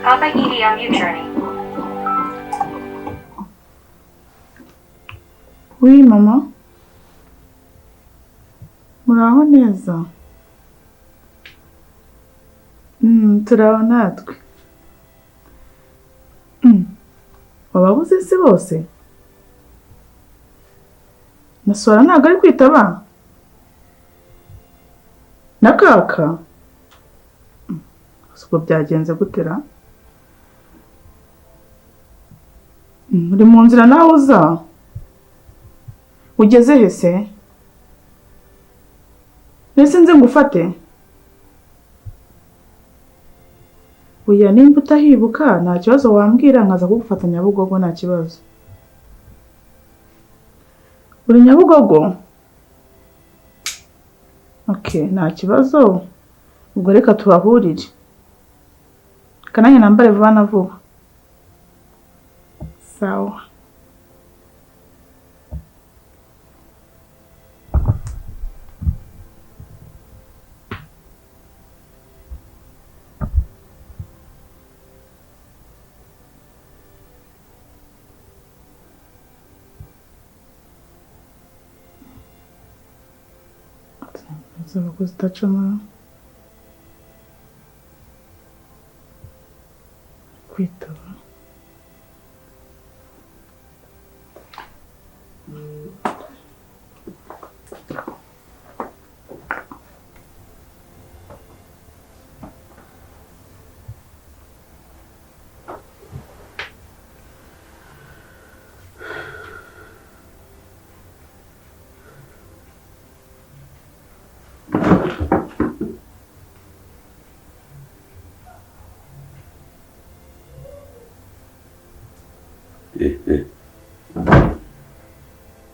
Papaidi on your journey. Oui, maman. Muraho neza. Turaho natwe. Wababuze se bose? Na Swallah ntabwo ari kwitaba? Na kaka? Ubwo byagenze gutera? Uri mu nzira nawe uza? Ugeze he se? Nese nze ngufate? Oya nimba utahibuka nta kibazo wambwira nkaza kugufata Nyabugogo nta kibazo. Uri Nyabugogo? Okay, nta kibazo. Ubwo reka tuhahurire. Kananye nambare vuba na vuba. Sawa. Murakoze tacama kwitaba.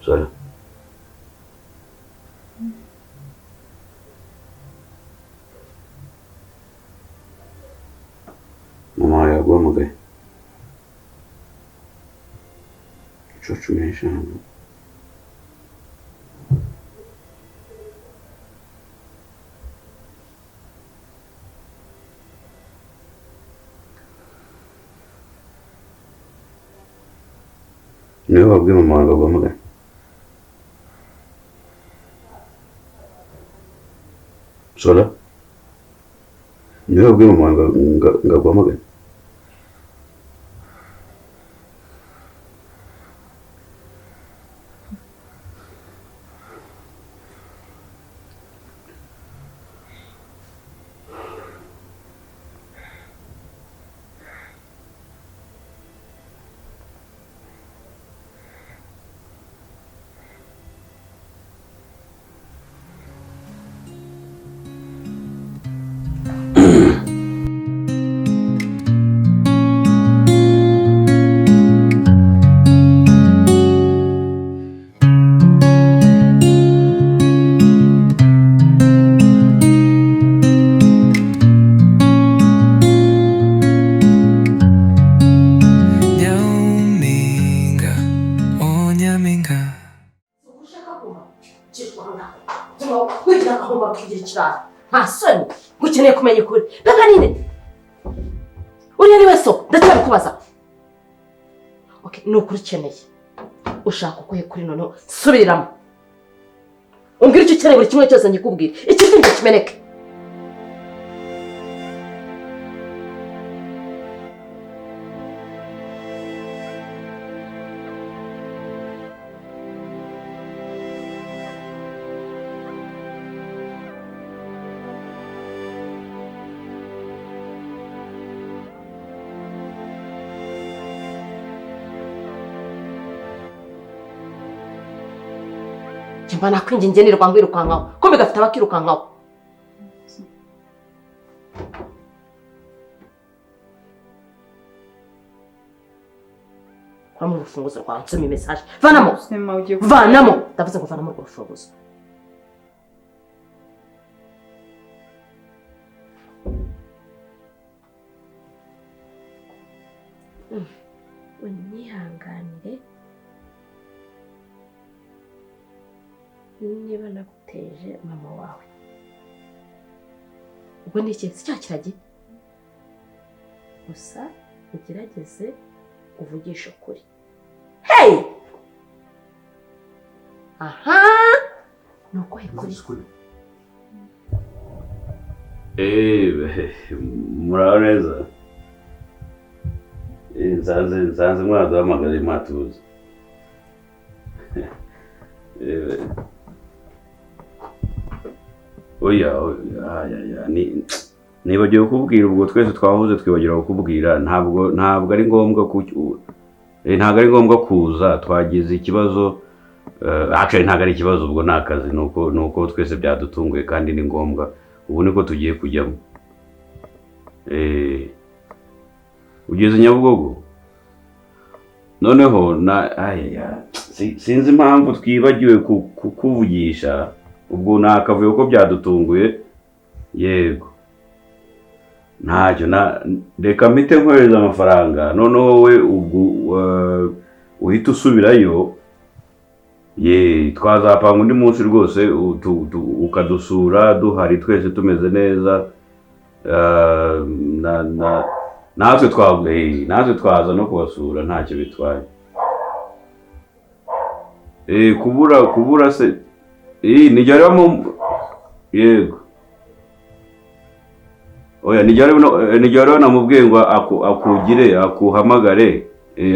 Swallah. Mama yaguhamagaye. Cucumisha hano. Niwe wabwiye mama wawe aguhamagaye? Swallah? Niwe wabwiye mama wawe ngo aguhamagaye? Masoni, gukeneye kumenya ukuri. Baka ninde? Uriya ni weso, ndacyari kubaza. Okay, nukuri ukeneye. Ushaka ukuye kuri none, subiramo. Umbwira icyo ukeneye buri kimwe cyose ngikubwira. Ikindi kimeneke. Mbana kwinginge nirwa ngwirukankaho ko bigafite abakirukankaho. Kwamu urufunguzo rwawe nsoma message. Vanamo. Vanamo. Ndavuze ngo vanamo urufunguzo. Unyihanganire. Niba naguteje mama wawe. Ubwo ni iki cyakirage? gusa ugerageze uvugishe ukuri. Hey! Aha! Nuko kuri. Muraho neza. Nsanze mwaduhamagara mwatuza. Oya, nibagiwe kukubwira ubwo twese twahuze twibagira kukubwira ntabwo ari ngombwa ntabwo ari ngombwa kuza twagize ikibazo actually ntabwo ari ikibazo ubwo ni akazi nuko twese byadutunguye kandi ni ngombwa ubu niko tugiye kujyamo. Ugeze Nyabugogo noneho sinzi impamvu twibagiwe kukuvugisha ubwo nakavuye ko byadutunguye. Yego ntacyo reka mpite nkohereza amafaranga noneho wowe ubwo uhita usubirayo. Twazapanga undi munsi rwose ukadusura duhari twese tumeze neza. natwe twaza no kubasura ntacyo bitwaye. Kubura se yego oya nijyariho namubwiye ngo akuhamagare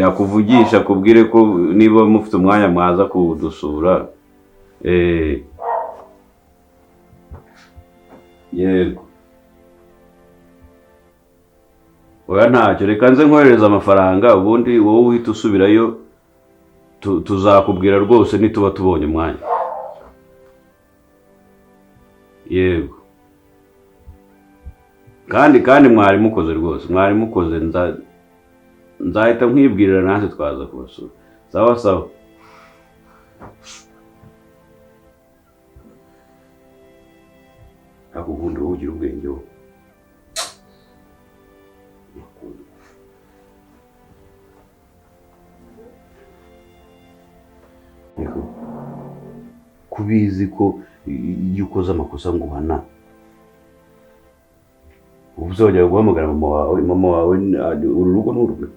akuvugisha akubwire ko niba mufite umwanya mwaza kudusura. Yego oya ntacyo reka nze nkohereza amafaranga ubundi wowe uhita usubirayo tuzakubwira rwose nituba tubonye umwanya. Yego kandi mwari mukoze rwose mwari mukoze nzahita nkwibwirira natwe twaza kubasura. Sawa akubundi wowe ugira ubwenge wowe. Kubizi ko iyo ukoze amakosa ngo uhana ubu uzongera guhamagara mama wawe uru rugo ni urwe.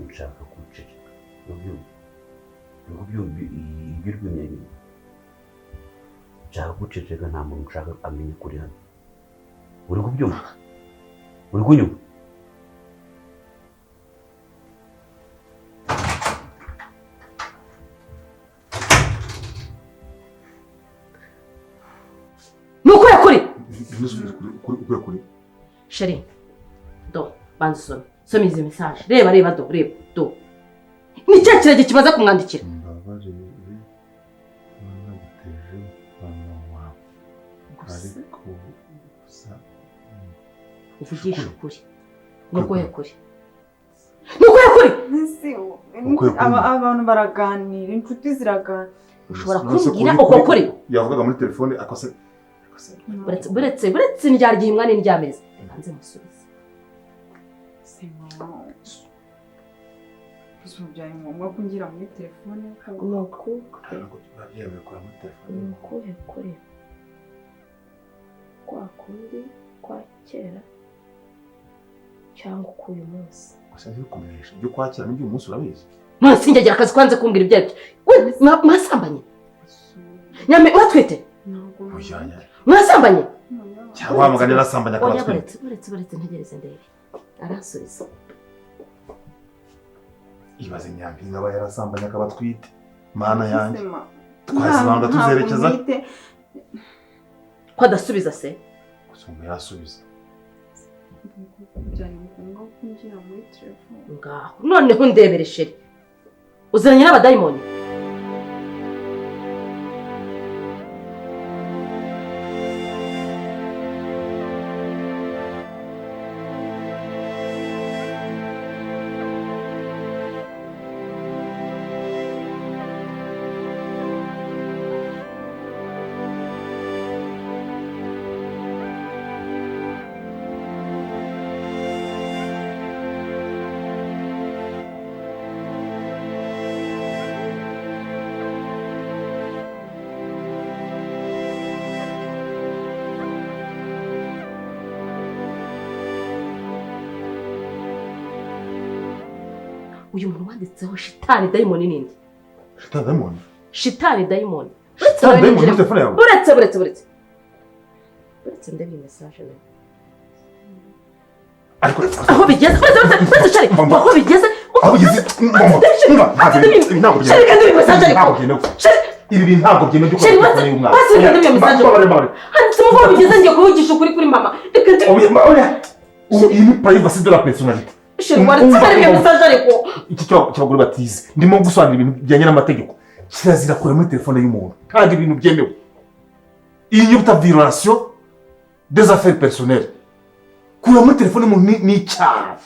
Nshaka kuceceka ibirw'imyenyeri nshaka guceceka nta muntu nshaka amenya kuri hano. Uri kubyumva? Uri kunyumva? Nukuye kuri Sheri do banzo some izi message reba do ni cya kirage kimaze kumwandikira. Uvugisha ukuri. Nukuye kuri abantu baraganira inshuti ziraganira. Ushobora kumbwira uko kuri yavugaga muri telefone akose buretse ndyarya imwana n'indyameza reka nze musubize. Byari ngombwa kungira muri telefone nukuye kuri kwa kundi kwa kera cyangwa uyu munsi. Gusa ntibikumenyesha ibyo kwakira n'ibyo umunsi urabizi. Munsi njyagira akazi kwanze kumbwira ibyaryo. Mwasambanye nyame watwite mwasambanye cyangwa wamuganira asambanya akabatwite. Buretse ntegereze ndebe arasubiza. Ibaze nyambi ngaba yarasambanya akabatwite mana yanjye twazibanga tuzerekeza ko adasubiza se gusumba yasubiza. byari ngombwa kungira muri telefone ngaho noneho ndebere Sheri uzanye n'abadayimoni. uyu muntu wanditseho shitani dayimoni ninde? Shitani dayimoni? Shitani dayimoni. Shitani dayimoni muri telefone yawe? Buretse ndebe iyi message nawe. Ariko aho bigeze aho bigeze ibi bintu ntabwo byemewe byo telefone y'umwana. Handitsemo ko bigeze ngiye kuvugisha ukuri kuri mama. Iyi ni privacy de la personnalité. Iki cy'abagore batize ndimo gusobanura ibintu bijyanye n'amategeko. Kirazira kure muri telefone y'umuntu ntabwo ibintu byemewe. Iyi nyuta violation des affaires personnelles. Kura muri telefone y'umuntu ni icyaha.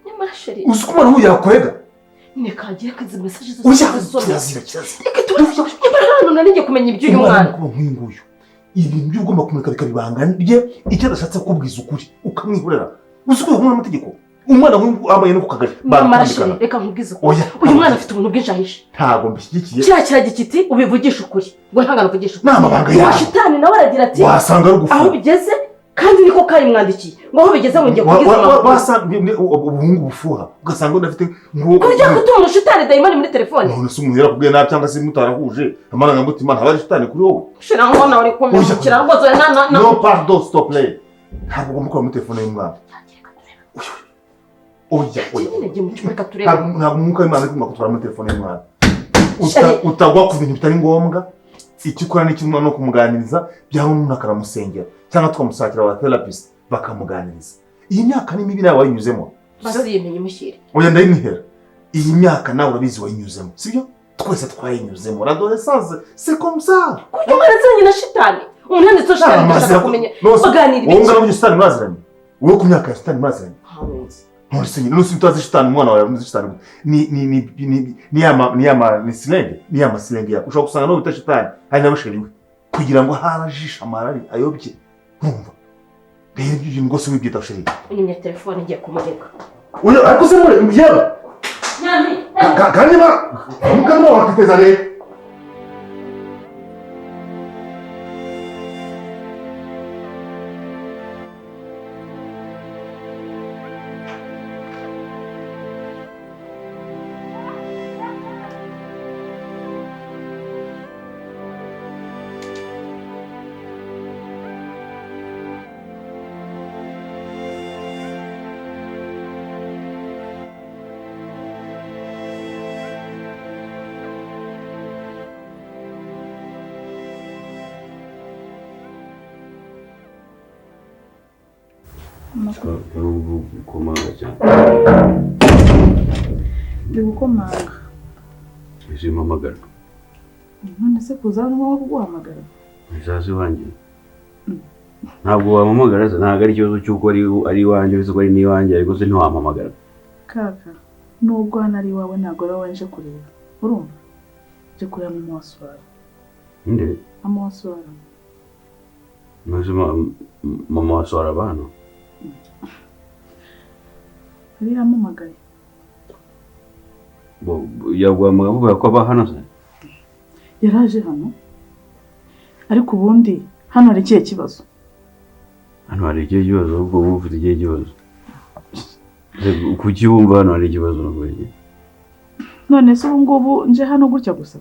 Nyamara sheri uzi ko umuntu yakorega nekagiye kazi message zose kirazira. Reka tubafashe nyamara hano nari ngiye kumenya iby'uyu mwana. Nk'inguyu ibintu byo ugomba kumureka bikabibanga rye icyo adashatse kubwiza ukuri ukamwihorera. Uzi ko uyu mategeko umwana wambaye no ku kagari. Mama sheri reka nkubwize ukuri. Uyu mwana afite ubuntu bwinshi ahishe. Ntabwo mbishyigikiye. Kira gikiti ubivugisha ukuri. Ngo ntangana uvugisha ukuri. N'amabanga yawe. Shitani nawe aragira ati wasanga ari gufu. Aho bigeze kandi niko kari mwandikiye. Ngo aho bigeze ngo ngiye kugiza mama. Wasanga ubuhungu bufuha. Ugasanga udafite ngo kurya gutuma shitani dayimoni muri telefone. None se umuntu yarakubwiye nabi cyangwa se mutarahuje amana mutima ntabari shitani kuri wowe. Shira ngo nawe kumukira rwose na no pardon stop play. Ntabwo ugomba muri telefone y'umwana. Oya. Ntabwo umwuka w'Imana ugomba kutwara muri telefone y'umwana. Utagwa ku bintu bitari ngombwa. Icyo ukora ni kimwe no kumuganiriza byaba umuntu akaramusengera cyangwa twamusakira aba therapist bakamuganiriza. Iyi myaka ni mibi nawe wayinyuzemo. Basi yemenye mushyire. Oya ndayimihera. Iyi myaka nawe urabizi wayinyuzemo. Sibyo? Twese twayinyuzemo. L'adolescence c'est comme ça. Kuko mwarazanye na shitani. Umuntu yanditse shitani ndashaka kumenya. Baganira ibiki. Wowe ngana shitani mwaziranye. Wowe ku myaka ya shitani mwaziranye. Nonese nusi utazi shitani umwana wawe muzi shitani. Ni silenge ya. Ushobora gusanga no bita shitani. Hari nabashiriwe. Kugira ngo harajisha amarari ayobye. Numva. Rero ibyo ngose wibyita shiri. Ni telefone ngiye kumureka. Oya ariko se muri mbyaba. Nyami. Kandi mukamo wakiteza rero. Komanga cyane. Ndi gukomanga. Ese mpamagara. None se kuza no guhamagara. Izazi wanjye. Ntabwo wampamagara ntabwo ari ikibazo cy'uko ari iwanjye bizo ari n'iwanjye ariko se ntiwampamagara. Kaka nubwo hano ari iwawe ntabwo ari wowe nje kureba. Urumva? Nje kureba mama wa Swallah. Inde? Mama wa Swallah. Mama wa Swallah bano. Yari yampamagaye. Yagwamaga avuga ko aba hano se? Yaraje hano. Ariko ubundi hano hari ikihe kibazo? Hano hari ikihe kibazo ubwo ufite ikihe kibazo? Kuki wumva hano hari ikibazo n'ubwenge? None se ubu ngubu nje hano gutya gusa?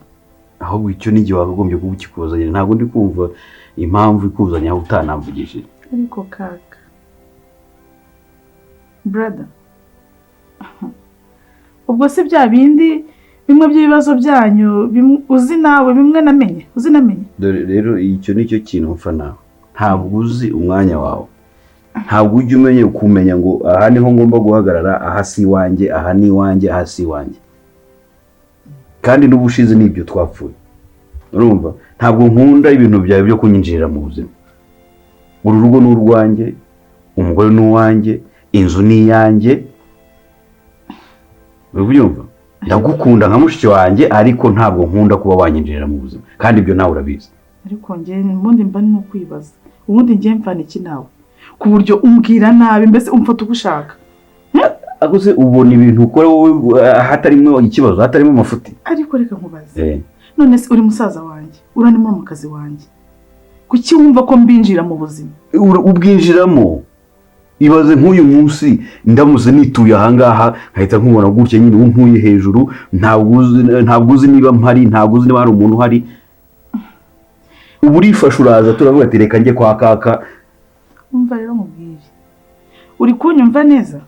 Ahubwo icyo n'igihe wakagombye kuba ukikuzanye ntabwo ndi kumva impamvu ikuzanye aho utanamvugishije. Ariko kaka brother ubwo se bya bindi bimwe by'ibibazo byanyu uzi nawe bimwe namenye rero icyo nicyo kintu mfa nawe ntabwo uzi umwanya wawe ntabwo ujye umenye kumenya ngo aha niho ngomba guhagarara aha si iwanjye aha ni iwanjye aha si iwanjye kandi n'ubushize nibyo twapfuye urumva ntabwo nkunda ibintu byawe byo kunyinjirira mu buzima uru rugo ni urwanjye umugore ni uwanjye inzu ni iyanjye ubyumva ndagukunda nka mushiki wanjye ariko ntabwo nkunda kuba wanyinjirira mu buzima kandi ibyo nawe urabizi ariko njye mbundi mba no kwibaza ubundi njye mfana iki nawe ku buryo umbwira nabi mbese umfata ugushaka aguze ubona ibintu ukora wowe hatarimo ikibazo hatarimo amafuti ariko reka nkubaze none se uri musaza wanjye uranimo mu kazi wanjye kuki wumva ko mbinjira mu buzima ubwinjiramo ibaze nk'uyu munsi ndamutse nituye ahangaha nkahita nkubona gutya nyine untuye hejuru, ntabwo uzi niba mpari, ntabwo uzi niba hari umuntu uhari. Ubu urifashe uraza turavuga ati reka njye kwa kaka. Umva rero mubwire, uri kunyumva neza?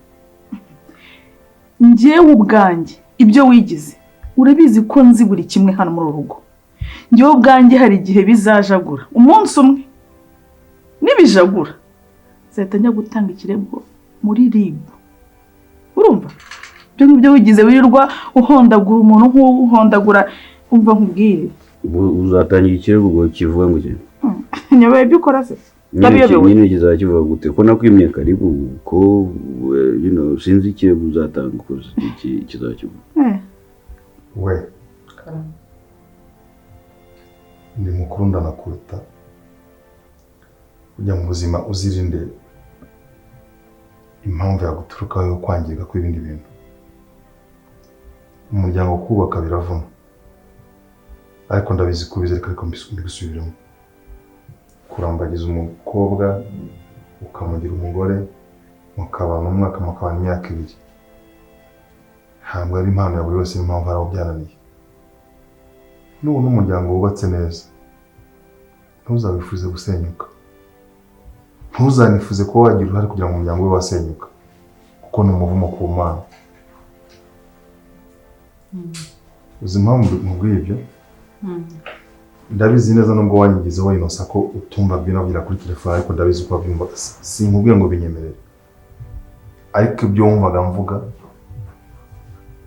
Njyewe ubwanjye ibyo wigize urabizi ko nzi buri kimwe hano muri urugo. Njyewe ubwanjye hari igihe bizajagura, umunsi umwe nibijagura zahita njya gutanga ikirego muri RIB. Urumva ibyo ngibyo wigize wirirwa uhondagura umuntu nk'uhondagura. Umva nkubwire, uzatangira ikirego ngo kivuga ngo iki? nyoboye ibyo ukora se nyine kizakivuga gute ko nakwimye karibu ko sinzi ikirego uzatanga uko kizakivuga. We ndi mukuru ndanakuruta, ujya mu buzima uzirinde impamvu yaguturukaho yo kwangirika kw'ibindi bintu. Umuryango kubaka biravuna, ariko ndabizi kubizi, ariko mbisubiramo. Kurambagiza umukobwa ukamugira umugore mukabana umwaka mukabana imyaka 2 ntabwo ari impano ya buri wese, impamvu ari aho byananiye. N'ubu n'umuryango wubatse neza ntuzabifuze gusenyuka, ntuzanifuze kuba wagira uruhare kugira ngo umuryango we wasenyuka, kuko ni umuvumo ku Mana. Uzi impamvu nkubwiye ibyo? Ndabizi neza nubwo wanyigizeho inosa ko utumva bwinavugira kuri telefone, ariko ndabizi ko wabyumva. Sinkubwiye ngo binyemerere, ariko ibyo wumvaga mvuga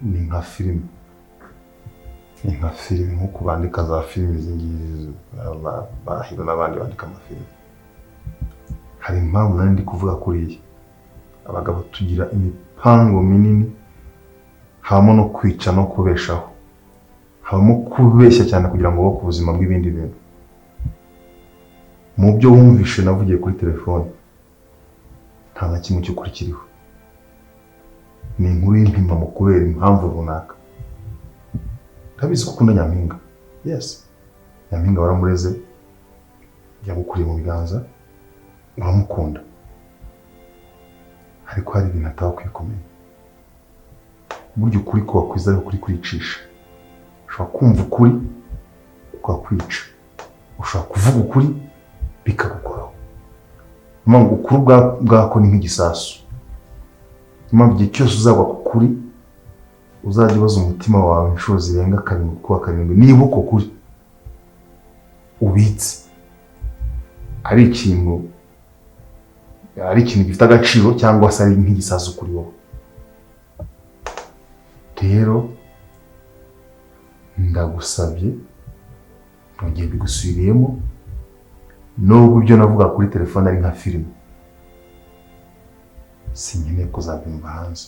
ni nka filime. Ni nka filime, nk'uko bandika za filime zingizi bahiro n'abandi bandika amafilime. Hari impamvu nari ndi kuvuga kuriya. Abagabo tugira imipango minini, habamo no kwica no kubeshaho, habamo kubeshya cyane kugira ngo bo ku buzima bw'ibindi bintu. Mu byo wumvishe navugiye kuri telefone nta na kimwe cy'ukuri kiriho. Ni inkuru y'impimba mu kubera impamvu runaka. Ndabizi ko ukunda Nyampinga. Yes, Nyampinga waramureze, yagukuriye mu biganza, uramukunda, ariko hari ibintu atakwiye kumenya. Burya ukuri ko wakwiza ariko kuri kwicisha. Ushobora kumva ukuri ukakwica, ushobora kuvuga ukuri bikagukoraho. Impamvu ukuri bwako ni nk'igisasu. Impamvu igihe cyose uzagwa ku kuri uzajya ubaza umutima wawe inshuro zirenga 7 niba uko kuri ubitse ari ikintu gifite agaciro cyangwa se ari nk'igisasu kuri wowe. Rero ndagusabye mu gihe bigusubiriyemo, nubwo ibyo navuga kuri telefone ari nka filime, sinkeneye kuzabyumva hanze.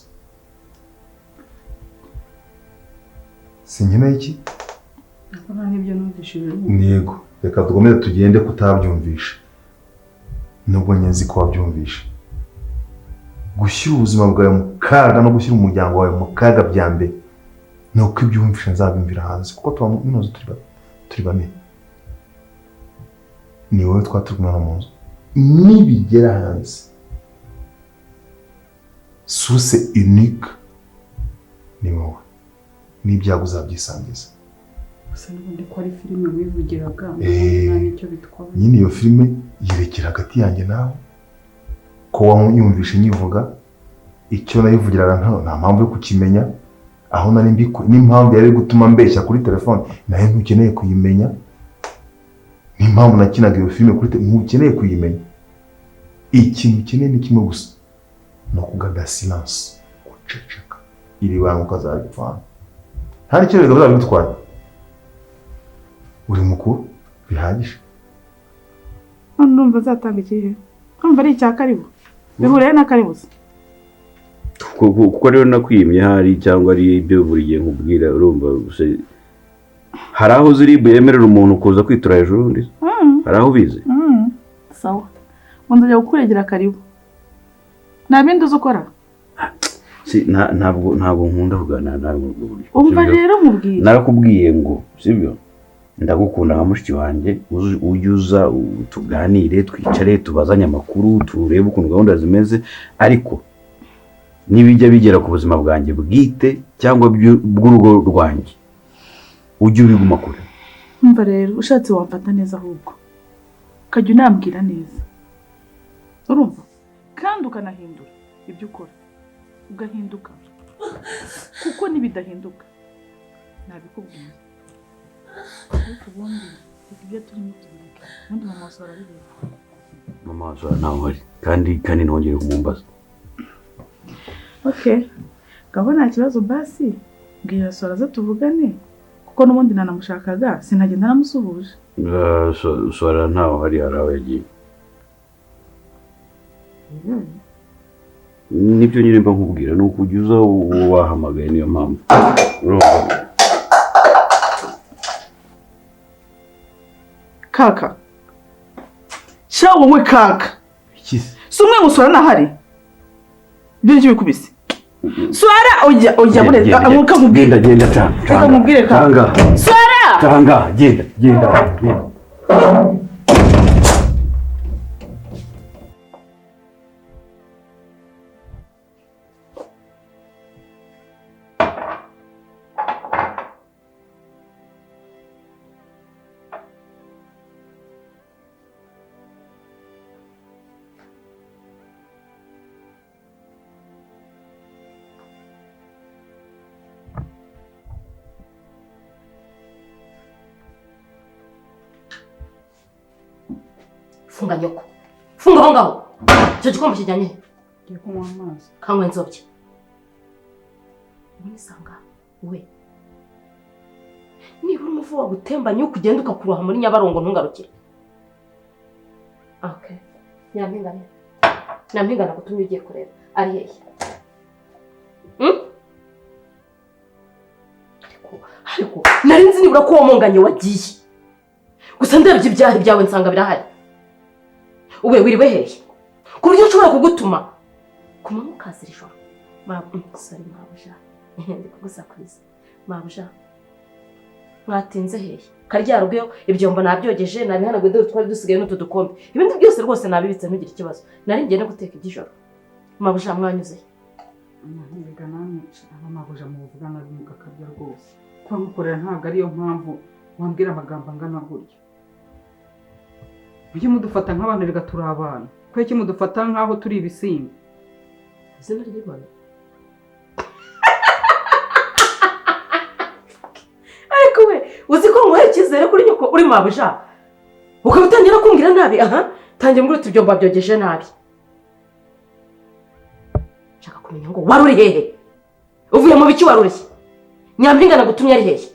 Sinkeneye iki? Ntabwo n'ibyo numvishije. Ntego, reka tugomeze tugende kutabyumvisha, nubwo nyenzi ko wabyumvisha. Gushyira ubuzima bwawe mu kaga no gushyira umuryango wawe mu kaga bya mbere ni uko ibyumvisha nzabyumvira hanze, kuko tuba minoze turi bane. Ni wowe twaturumana mu nzu, nibigera hanze source unique ni wowe, n'ibyago uzabyisangiza. Gusa n'ubundi ko ari filime wivugiraga nicyo bitwaye. Nyine iyo filime yerekera hagati yanjye nawe, ko wanyumvishe nyivuga icyo nayivugiraga nta mpamvu yo kukimenya, aho nari mbiko n'impamvu yari gutuma mbeshya kuri telefone nawe ntukeneye kuyimenya. N'impamvu nakinaga iyo filime kuri ntukeneye kuyimenya. Ikintu ukeneye ni kimwe gusa, no kugarda silence, guceceka. Iri banga ukazabipfana, nta n'icyo rero bizabitwara. Uri mukuru bihagije. Ndumva zatanga ikihe? Ndumva ari icya karibu. Bihuriye na karibu. Kuko rero nakwimye hari cyangwa ari ibyo buri gihe nkubwira, urumva gusa hari aho ziri bemerera umuntu kuza kwitura hejuru undi. Hari aho bize. Sawa. Nzajya gukuregera karibu. Nta bindi uzukora? Ntabwo nkunda kugana nawe. Umva rero nkubwiye. Narakubwiye ngo sibyo ndagukunda nka mushiki wanjye ujye uza tuganire twicare tubazanye amakuru turebe ukuntu gahunda zimeze ariko nibijya bigera ku buzima bwanjye bwite cyangwa bw'urugo rwanjye ujye ubiguma kure. Umva rero ushatse wamfata neza ahubwo ukajya unambwira neza urumva kandi ukanahindura ibyo ukora ugahinduka kuko nibidahinduka nabikubwiye ariko ubundi ibyo turimo tubireka ubundi mama wawe arabireba. Mama wawe ntawe ari kandi ntongere kumumbaza. Okay gabo nta kibazo basi mbwira Swallah zo tuvugane kuko n'ubundi nanamushakaga sinagenda namusuhuje. Swallah ntawe hari aho yagiye. Nibyo nyine mba nkubwira ni ukujya uza wahamagaye niyo mpamvu. Kaka sha wowe kaka si umwe ngo Swallah nahari ibyo nicyo bikubise Swallah ujya muri amuka nkubwire genda tanga nkubwire kaka Swallah tanga genda Funga nyoko. Funga aho ngaho. Icyo gikombe kijyanye. Ngiye kunywa amazi. Kanywe nzobye. Unisanga we. Niba umuvu wagutembanye ukugenda ukakuroha muri Nyabarongo ntungarukire. Okay. Nyampinga nagutumye ugiye kureba. Ari hehe? Ariko nari nzi nibura ko wamunganye wagiye. Gusa ndebye ibyaha byawe nsanga birahari. Ube wiriwe hehe ku buryo nshobora kugutuma kuma mukazira ijoro sorry mabuja ndi kugusakuriza mabuja mwatinze hehe karya rugyo ibyombo nabyogeje nabihanaguye dore twari dusigaye n'utu dukombe ibindi byose rwose nabibitse ntugire ikibazo nari ngiye no guteka iby'ijoro mabuja mwanyuze Ntibiga namwe mabuja mu buvugana n'umugakabya rwose kwa mukorera ntago ariyo mpamvu wambwira amagambo angana gutya. Ujye mudufata nk'abantu rega turi abana. Kweki mudufata nk'aho turi ibisimba. Izina ry'Imana. Ariko we uzi ko nguhe icyizere kuri nyoko uri mabuja. Ukabitangira kumbwira nabi tangiye mbwira tubyomba byogeje nabi. Shaka kumenya ngo wari uri hehe? Uvuye mu biki wari uri? Nyampinga nagutumye ari hehe?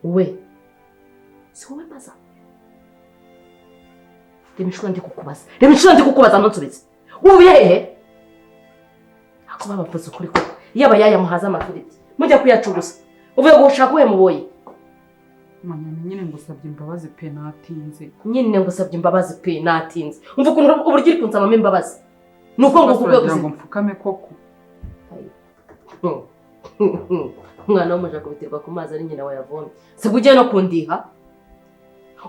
We si wowe mbaza reba inshuro ndi kukubaza ntusubize uvuye hehe ako babavuze ukuri ko yaba yayamuhaza amafiriti mujya kuyacuruza uvuye gushaka uwe muboye nyine ngusabye imbabazi pe natinze umva ukuntu uburyo uri kunsabamo imbabazi nuko ngo kubwe gusa ngo mfukame koko umwana w'umuja kubitirwa ku mazi ari nyina wayavomye se ugiye no kundiha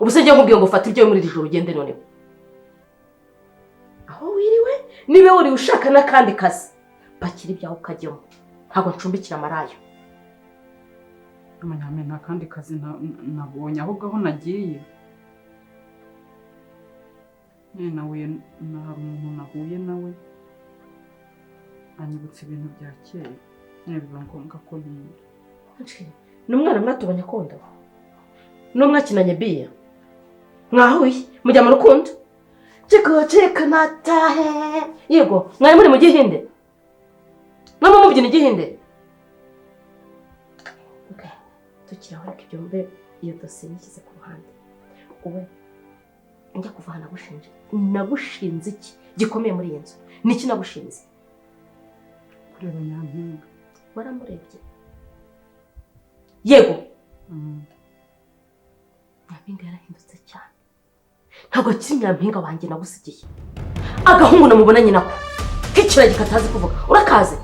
ubuse ngiye nkubwiye ngo ufate ibyo muri iri joro ugende noneho aho wiriwe niba uri ushaka n'akandi kazi pakira ibyaho ukajyamo ntabwo ncumbikira amarayo amanyame nta kandi kazi nabonye ahubwo aho nagiye nawe hari umuntu nahuye nawe anyibutsa ibintu bya kera biba ngombwa ko ntinda n'umwana mwatubonye akunda n'umwakinanye biya mwahuye mujya mu rukundo ceka natahe yego mwari muri mu gihinde mwaba mubyina igihinde tukiraho reka ibyo mbe iyo dosiye nishyize ku ruhande uwe njya kuva aha nagushinze iki gikomeye muri iyi nzu niki nagushinze kureba Nyampinga waramurebye yego Nyampinga yarahindutse cyane ntabwo akiri Nyampinga wanjye nagusigiye agahungu namubonanye nako k'ikiragi katazi kuvuga urakaze